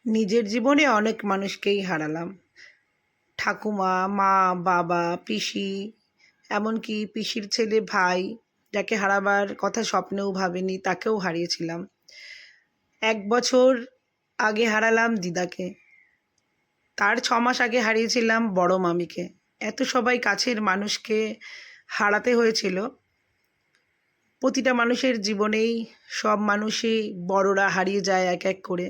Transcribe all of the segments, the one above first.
নিজের জীবনে অনেক মানুষকেই হারালাম। ঠাকুমা, মা, বাবা, পিসি, এমনকি পিসির ছেলে ভাই, যাকে হারাবার কথা স্বপ্নেও ভাবিনি, তাকেও হারিয়েছিলাম। ১ বছর আগে হারালাম দিদাকে। তার ৬ মাস আগে হারিয়েছিলাম বড় মামিকে। এত সবাই কাছের মানুষকে হারাতে হয়েছিল। প্রতিটা মানুষের জীবনেই সব মানুষই বড়রা হারিয়ে যায় এক এক করে।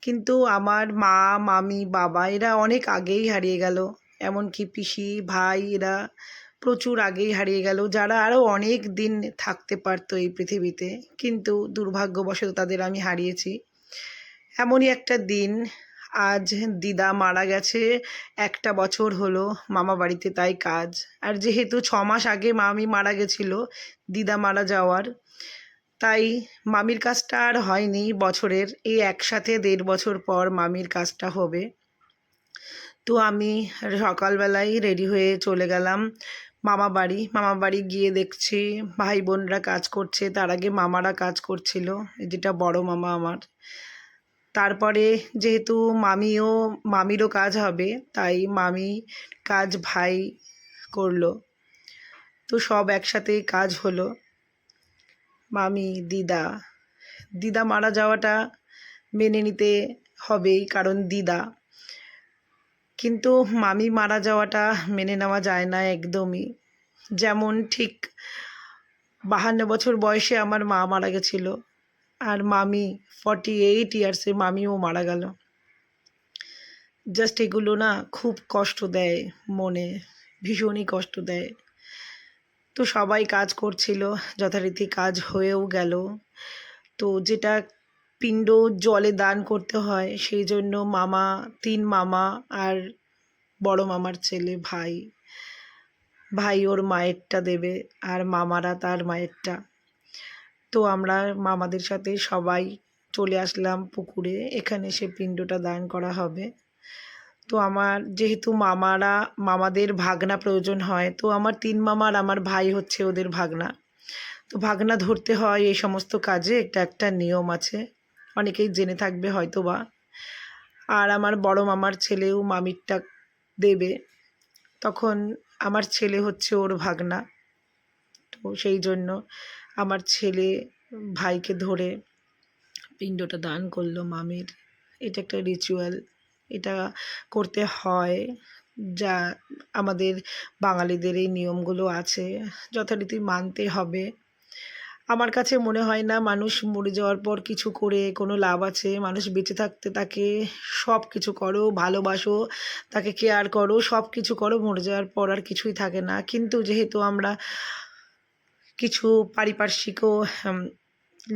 কিন্তু আমার মা, মামি, বাবা এরা অনেক আগেই হারিয়ে গেল। এমনকি পিসি, ভাই এরা প্রচুর আগেই হারিয়ে গেল, যারা আরও অনেক দিন থাকতে পারতো এই পৃথিবীতে। কিন্তু দুর্ভাগ্যবশত তাদের আমি হারিয়েছি। এমনই একটা দিন, আজ দিদা মারা গেছে। ১টা বছর হলো মামা বাড়িতে তাই কাজ। আর যেহেতু ৬ মাস আগে মামি মারা গেছিল দিদা মারা যাওয়ার, তাই মামির কাজটা আর হয়নি বছরের। এই একসাথে ১.৫ বছর পর মামির কাজটা হবে। তো আমি সকালবেলায় রেডি হয়ে চলে গেলাম মামা বাড়ি গিয়ে দেখছি ভাই বোনরা কাজ করছে, তার আগে মামারা কাজ করছিল, যেটা বড় মামা আমার। তারপরে যেহেতু মামিরও কাজ হবে, তাই মামি কাজ ভাই করলো। তো সব একসাথেই কাজ হলো। মামি, দিদা মারা যাওয়াটা মেনে নিতে হবেই, কারণ দিদা। কিন্তু মামি মারা যাওয়াটা মেনে নেওয়া যায় না একদমই। যেমন ঠিক ৫২ বছর বয়সে আমার মা মারা গেছিল, আর মামি 48 ইয়ার্সে মামিও মারা গেল। জাস্ট এগুলো না খুব কষ্ট দেয় মনে, ভীষণই কষ্ট দেয়। তো সবাই কাজ করছিল, যথারীতি কাজ হয়েও গেল। তো যেটা পিণ্ড জলে দান করতে হয়, সেই জন্য মামা, ৩ মামা আর বড় মামার ছেলে ভাই ওর মায়েরটা দেবে, আর মামারা তার মায়েরটা। তো আমরা মামাদের সাথে সবাই চলে আসলাম পুকুরে, এখানে সে পিণ্ডটা দান করা হবে। তো আমার যেহেতু মামাদের ভাগনা প্রয়োজন হয়, তো আমার ৩ মামার আমার ভাই হচ্ছে ওদের ভাগনা। তো ভাগনা ধরতে হয় এই সমস্ত কাজে, একটা নিয়ম আছে, অনেকেই জেনে থাকবে হয়তো বা। আর আমার বড় মামার ছেলেও মামিরটা দেবে, তখন আমার ছেলে হচ্ছে ওর ভাগনা। তো সেই জন্য আমার ছেলে ভাইকে ধরে পিণ্ডটা দান করলো মামির। এটা একটা রিচুয়াল, এটা করতে হয়, যা আমাদের বাঙালিদের এই নিয়মগুলো আছে, যথারীতি মানতে হবে। আমার কাছে মনে হয় না মানুষ মরে যাওয়ার পর কিছু করে কোনো লাভ আছে। মানুষ বেঁচে থাকতে তাকে সব কিছু করো, ভালোবাসো, তাকে কেয়ার করো, সব কিছু করো, মরে যাওয়ার পর আর কিছুই থাকে না। কিন্তু যেহেতু আমরা কিছু পারিপার্শ্বিকও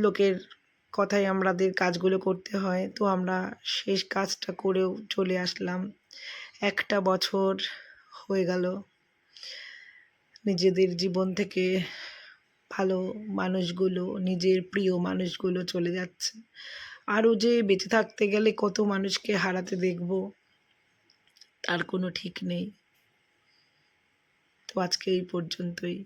লোকের কথায় আমাদের কাজগুলো করতে হয়, তো আমরা শেষ কাজটা করেও চলে আসলাম। 1টা বছর হয়ে গেল, নিজেদের জীবন থেকে ভালো মানুষগুলো, নিজের প্রিয় মানুষগুলো চলে যাচ্ছে। আরও যে বেঁচে থাকতে গেলে কত মানুষকে হারাতে দেখব, তার কোনো ঠিক নেই। তো আজকে এই পর্যন্তই।